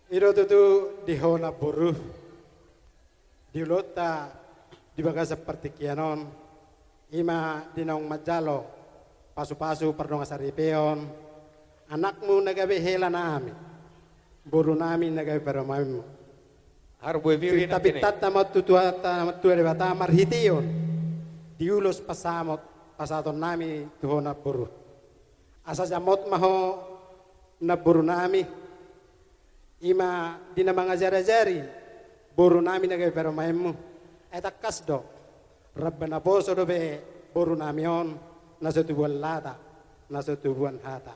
Iro tutu di hona buruh, di lota, di baga seperti kianon, ima dinong majalo, pasu-pasu perdong asaripeon, anakmu nagabe hela nami, buru nami nagabe peramamu. Harbo viri na kini. Tabitat tamat tutua tamat tua debata marhition, diulos pasamot pasaton nami tuhona buruh. Asa jamot maho na buru nami, ima dina mga jari-jari boru nami nagay pero maemu eta kasdo rabbana boso dobe boru nami on nasa tubuan lata nasa tubuan hata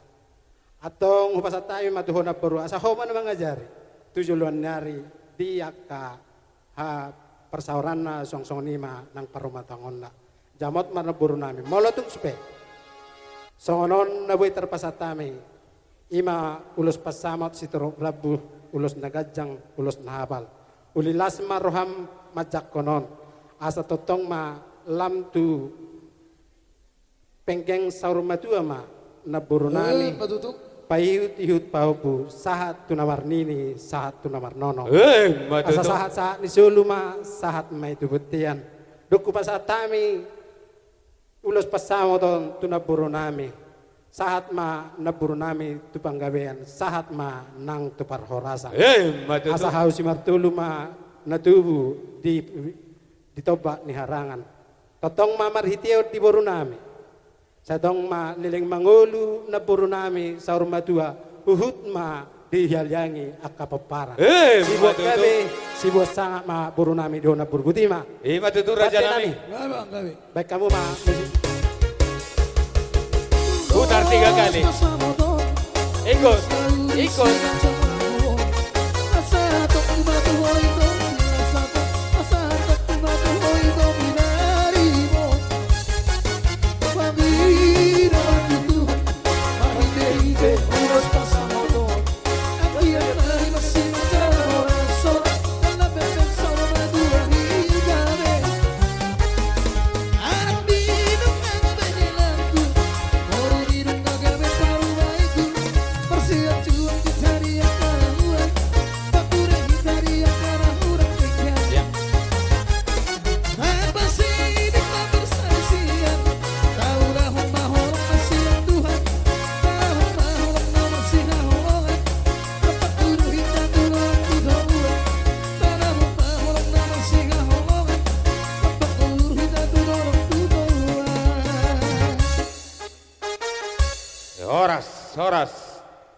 atong hupasa tayo matuhon na boru asa homa na mga jari tujuluan nari diyak ka ha persauran na song nima ng parumatangon na jamot man na boru nami molotung supe songonon na buhay terpasatami ima ulus pasamot si turok rabu ulus nagajang ulus nahapal ulilas maroham majak konon asa totong ma lam tu penggeng saurmatua ma naburu nami payut ihut paupu sahat tunamar nini sahat tunamar nono asa sahat sahat ni suluma sahat may tubutian duku pasatami ulus pasamot tunaburu nami sahat ma naburu nami tupang gawean sahat ma nang tupar horasa asa haus si martulu ma natubu di toba ni harangan totong ma marhitiyo di buru nami sadong ma liling mangulu naburu nami saur matua uhut ma di hialyangi akapapara sibuat gawe sibuat sangat ma buru nami do naburu butima matutu raja nami baik kamu ma putar 3 kali. Ikut.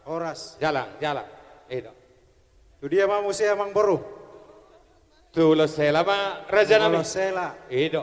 Horas jalan itu tu dia ma musia mang boru tulo sela ma raja nami sela itu